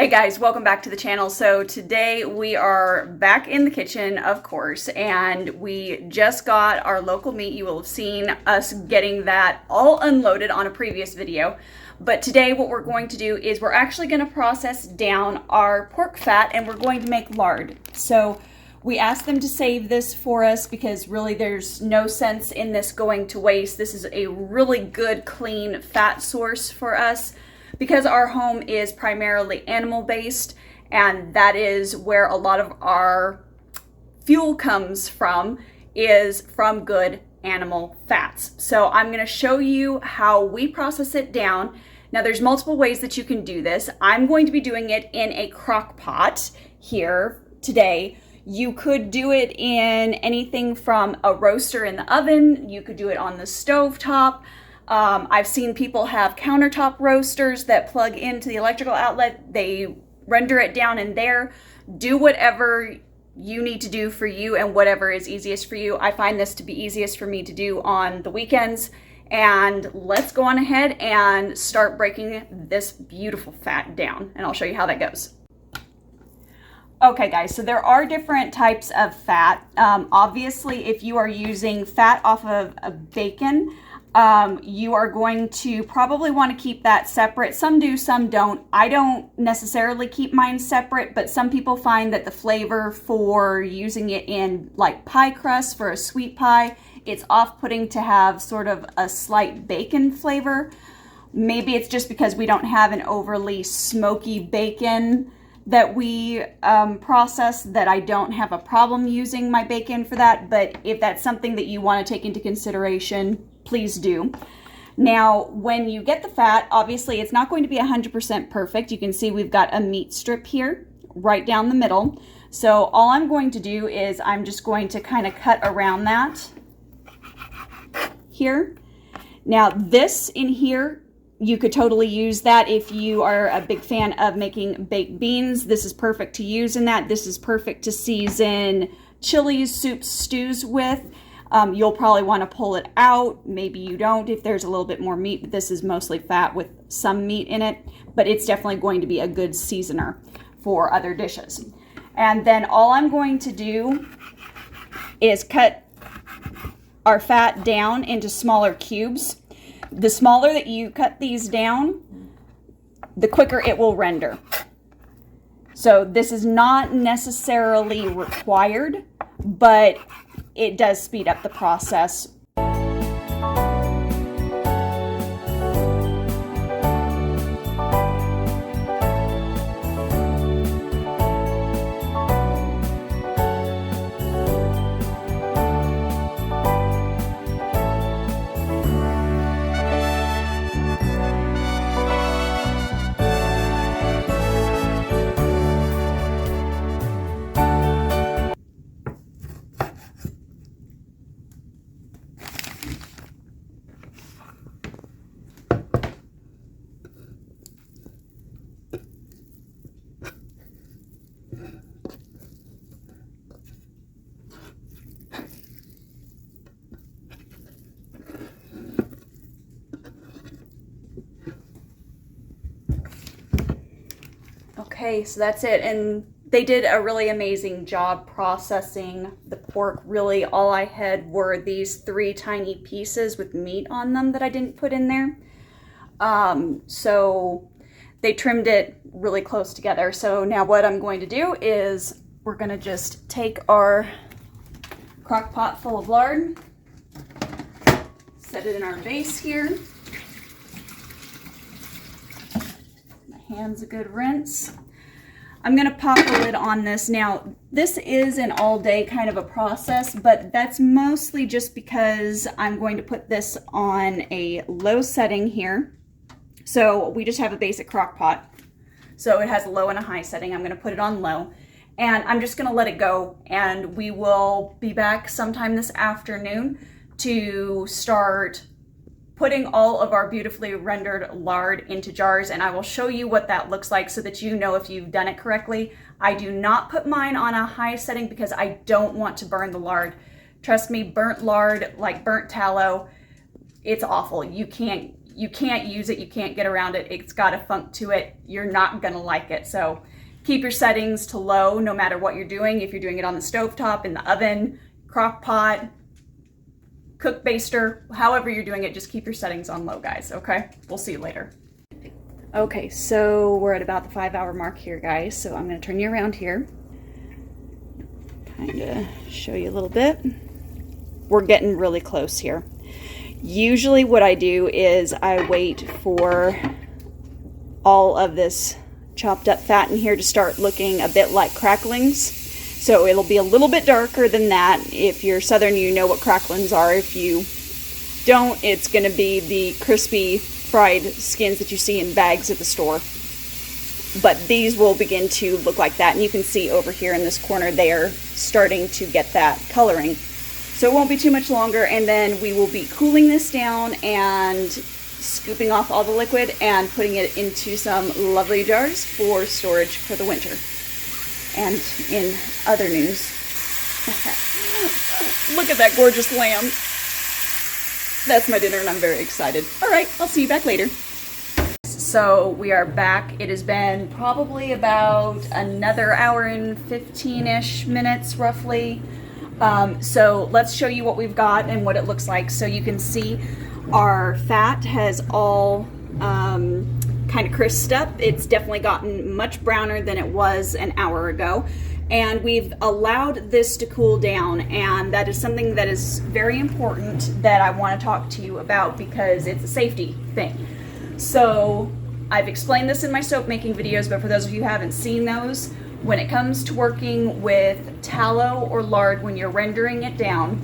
Hey guys, welcome back to the channel. So today we are back in the kitchen, of course, and we just got our local meat. You will have seen us getting that all unloaded on a previous video. But today what we're going to do is we're actually going to process down our pork fat and we're going to make lard. So we asked them to save this for us because really there's no sense in this going to waste. This is a really good, clean fat source for us, because our home is primarily animal-based, and that is where a lot of our fuel comes from, is from good animal fats. So I'm going to show you how we process it down. Now there's multiple ways that you can do this. I'm going to be doing it in a crock pot here today. You could do it in anything from a roaster in the oven. You could do it on the stove top. I've seen people have countertop roasters that plug into the electrical outlet. They render it down in there. Do whatever you need to do for you and whatever is easiest for you. I find this to be easiest for me to do on the weekends. And let's go on ahead and start breaking this beautiful fat down, and I'll show you how that goes. Okay guys, so there are different types of fat. Obviously, if you are using fat off of a bacon, you are going to probably want to keep that separate. Some do, some don't. I don't necessarily keep mine separate, but some people find that the flavor for using it in like pie crust for a sweet pie, it's off-putting to have sort of a slight bacon flavor. Maybe it's just because we don't have an overly smoky bacon that we process, that I don't have a problem using my bacon for that. But if that's something that you want to take into consideration, please do. Now, when you get the fat, obviously it's not going to be 100% perfect. You can see we've got a meat strip here right down the middle. So all I'm going to do is I'm just going to kind of cut around that here. Now this in here, you could totally use that if you are a big fan of making baked beans. This is perfect to use in that. This is perfect to season chilies, soups, stews with. You'll probably want to pull it out. Maybe you don't if there's a little bit more meat, but this is mostly fat with some meat in it. But it's definitely going to be a good seasoner for other dishes. And then all I'm going to do is cut our fat down into smaller cubes. The smaller that you cut these down, the quicker it will render. So this is not necessarily required, but it does speed up the process. Okay, so that's it. And they did a really amazing job processing the pork. Really, all I had were these 3 tiny pieces with meat on them that I didn't put in there. So they trimmed it really close together. So now what I'm going to do is we're going to just take our crock pot full of lard, set it in our base here. My hand's a good rinse. I'm going to pop the lid on this. Now, this is an all-day kind of a process, but that's mostly just because I'm going to put this on a low setting here. So we just have a basic crock pot. So it has a low and a high setting. I'm going to put it on low, and I'm just going to let it go, and we will be back sometime this afternoon to start putting all of our beautifully rendered lard into jars, and I will show you what that looks like so that you know if you've done it correctly. I do not put mine on a high setting because I don't want to burn the lard. Trust me, burnt lard, like burnt tallow, it's awful. You can't you can't use it, you can't get around it. It's got a funk to it. You're not gonna like it. So keep your settings to low no matter what you're doing. If you're doing it on the stovetop, in the oven, crock pot, cook baster, however you're doing it, just keep your settings on low, guys, okay? We'll see you later. Okay, so we're at about the 5-hour mark here, guys. So I'm gonna turn you around here. Kind of show you a little bit. We're getting really close here. Usually what I do is I wait for all of this chopped up fat in here to start looking a bit like cracklings. So it'll be a little bit darker than that. If you're Southern, you know what cracklings are. If you don't, it's going to be the crispy fried skins that you see in bags at the store. But these will begin to look like that. And you can see over here in this corner, they are starting to get that coloring. So it won't be too much longer, and then we will be cooling this down and scooping off all the liquid and putting it into some lovely jars for storage for the winter. And in other news, look at that gorgeous lamb. That's my dinner and I'm very excited. All right, I'll see you back later. So we are back. It has been probably about another hour and 15-ish minutes roughly. So let's show you what we've got and what it looks like. So you can see our fat has all kind of crisped up. It's definitely gotten much browner than it was an hour ago. And we've allowed this to cool down, and that is something that is very important that I want to talk to you about because it's a safety thing. So I've explained this in my soap making videos, but for those of you who haven't seen those, when it comes to working with tallow or lard, when you're rendering it down,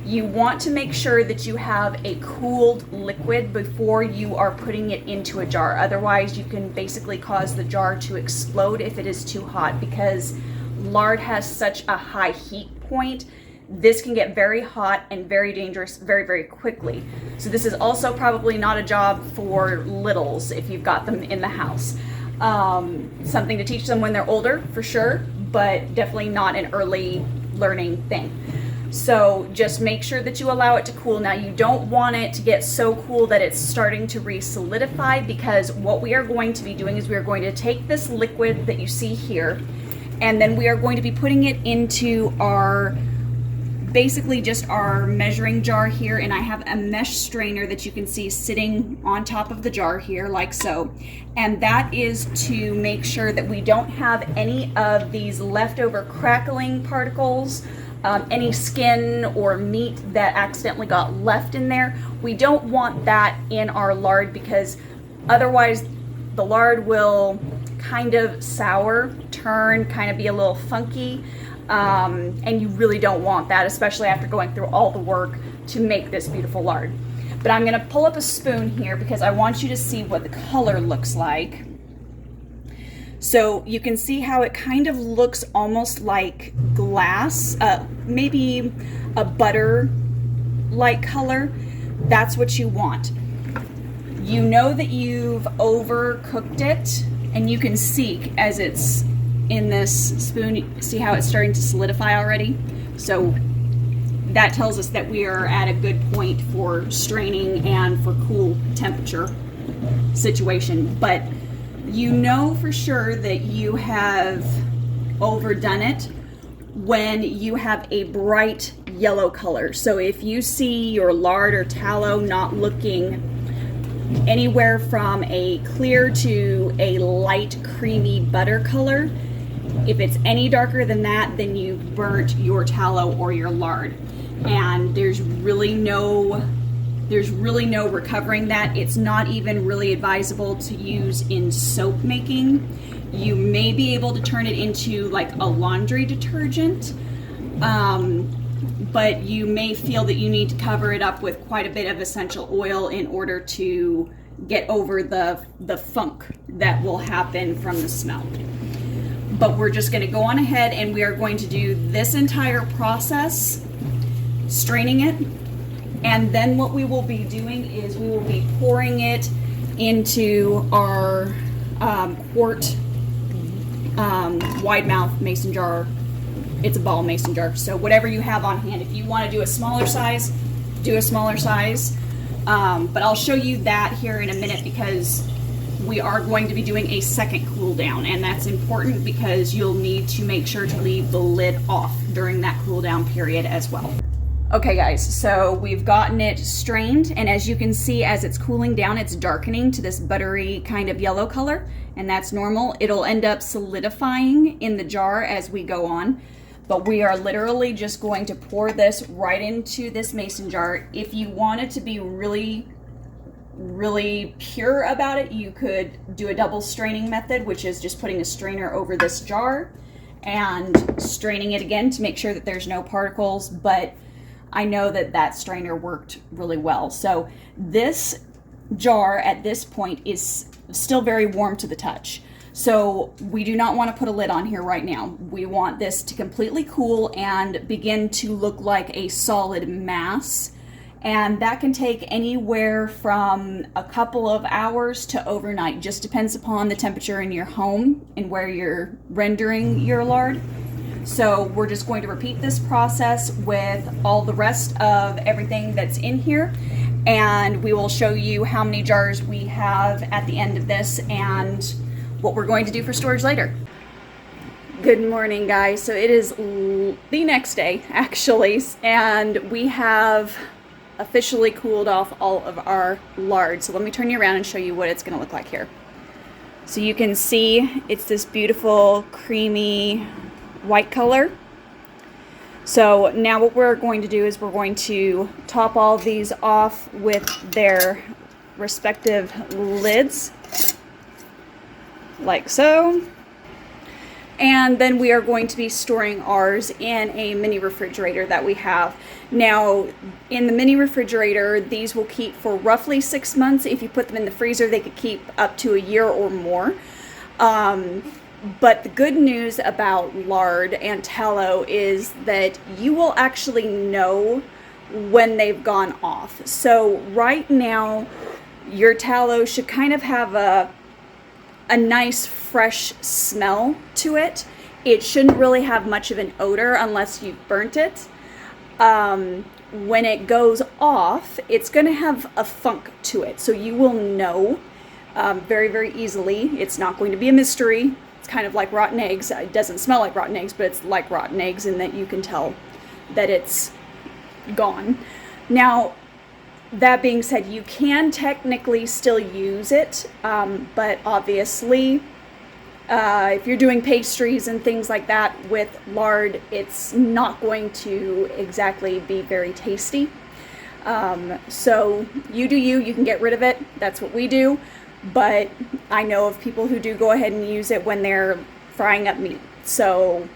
you want to make sure that you have a cooled liquid before you are putting it into a jar. Otherwise, you can basically cause the jar to explode if it is too hot, because lard has such a high heat point. This can get very hot and very dangerous very, very quickly. So this is also probably not a job for littles if you've got them in the house. Something to teach them when they're older, for sure, but definitely not an early learning thing. So just make sure that you allow it to cool. Now, you don't want it to get so cool that it's starting to re-solidify, because what we are going to be doing is we are going to take this liquid that you see here, and then we are going to be putting it into our, basically just our measuring jar here. And I have a mesh strainer that you can see sitting on top of the jar here, like so. And that is to make sure that we don't have any of these leftover crackling particles, any skin or meat that accidentally got left in there. We don't want that in our lard, because otherwise the lard will kind of sour, turn, kind of be a little funky. And you really don't want that, especially after going through all the work to make this beautiful lard. But I'm gonna pull up a spoon here because I want you to see what the color looks like. So you can see how it kind of looks almost like glass, maybe a butter-like color. That's what you want. You know that you've overcooked it, and you can see as it's in this spoon, see how it's starting to solidify already? So that tells us that we are at a good point for straining and for cool temperature situation. But you know for sure that you have overdone it when you have a bright yellow color. So if you see your lard or tallow not looking anywhere from a clear to a light creamy butter color, if it's any darker than that, then you've burnt your tallow or your lard. And there's really no recovering that. It's not even really advisable to use in soap making. You may be able to turn it into like a laundry detergent, but you may feel that you need to cover it up with quite a bit of essential oil in order to get over the funk that will happen from the smell. But we're just going to go on ahead and we are going to do this entire process, straining it. And then what we will be doing is we will be pouring it into our quart wide mouth mason jar. It's a ball mason jar. So whatever you have on hand. If you want to do a smaller size, do a smaller size. But I'll show you that here in a minute because we are going to be doing a second cool down, and that's important because you'll need to make sure to leave the lid off during that cool down period as well. Okay guys, so we've gotten it strained, and as you can see, as it's cooling down, it's darkening to this buttery kind of yellow color, and that's normal. It'll end up solidifying in the jar as we go on, but we are literally just going to pour this right into this mason jar. If you wanted to be really pure about it, you could do a double straining method, which is just putting a strainer over this jar and straining it again to make sure that there's no particles, but I know that that strainer worked really well. So this jar at this point is still very warm to the touch. So we do not want to put a lid on here right now. We want this to completely cool and begin to look like a solid mass. And that can take anywhere from a couple of hours to overnight. Just depends upon the temperature in your home and where you're rendering your lard. So we're just going to repeat this process with all the rest of everything that's in here, and we will show you how many jars we have at the end of this and what we're going to do for storage later. Good morning guys. So it is the next day actually, and we have officially cooled off all of our lard. So let me turn you around and show you what it's going to look like here. So you can see it's this beautiful creamy white color. So now what we're going to do is we're going to top all these off with their respective lids, like so. And then we are going to be storing ours in a mini refrigerator that we have. Now, in the mini refrigerator, these will keep for roughly 6 months. If you put them in the freezer, they could keep up to a year or more. But the good news about lard and tallow is that you will actually know when they've gone off. So right now, your tallow should kind of have a nice fresh smell to it. It shouldn't really have much of an odor unless you've burnt it. When it goes off, it's going to have a funk to it. So you will know very, very easily. It's not going to be a mystery. It's kind of like rotten eggs. It doesn't smell like rotten eggs, but it's like rotten eggs in that you can tell that it's gone. Now, that being said, you can technically still use it, but obviously, if you're doing pastries and things like that with lard, it's not going to exactly be very tasty. So you do you can get rid of it. That's what we do. But I know of people who do go ahead and use it when they're frying up meat. So,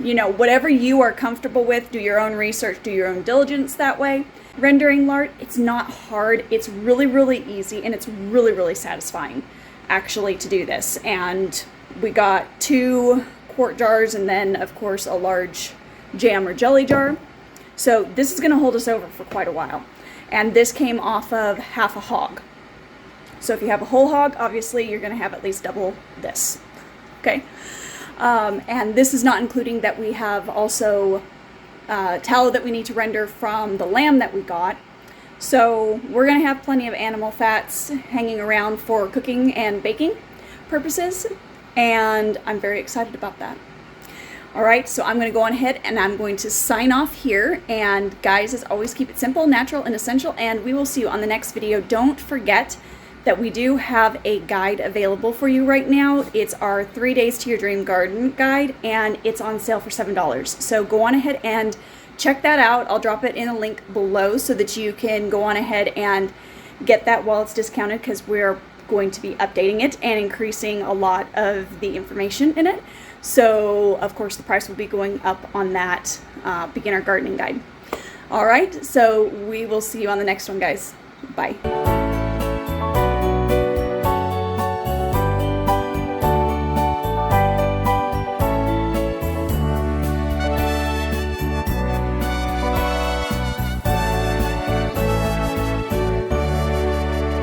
you know, whatever you are comfortable with, do your own research, do your own diligence that way. Rendering lard, it's not hard. It's really, really easy, and it's really, really satisfying actually to do this. And we got 2 quart jars and then, of course, a large jam or jelly jar. So this is going to hold us over for quite a while. And this came off of half a hog. So if you have a whole hog, obviously you're going to have at least double this. Okay. And this is not including that we have also tallow that we need to render from the lamb that we got. So we're going to have plenty of animal fats hanging around for cooking and baking purposes. And I'm very excited about that. All right, so I'm going to go on ahead and I'm going to sign off here. And guys, as always, keep it simple, natural, and essential. And we will see you on the next video. Don't forget that we do have a guide available for you right now. It's our 3 Days to Your Dream Garden guide, and it's on sale for $7. So go on ahead and check that out. I'll drop it in a link below so that you can go on ahead and get that while it's discounted, because we're going to be updating it and increasing a lot of the information in it. So of course the price will be going up on that beginner gardening guide. All right, so we will see you on the next one, guys. Bye.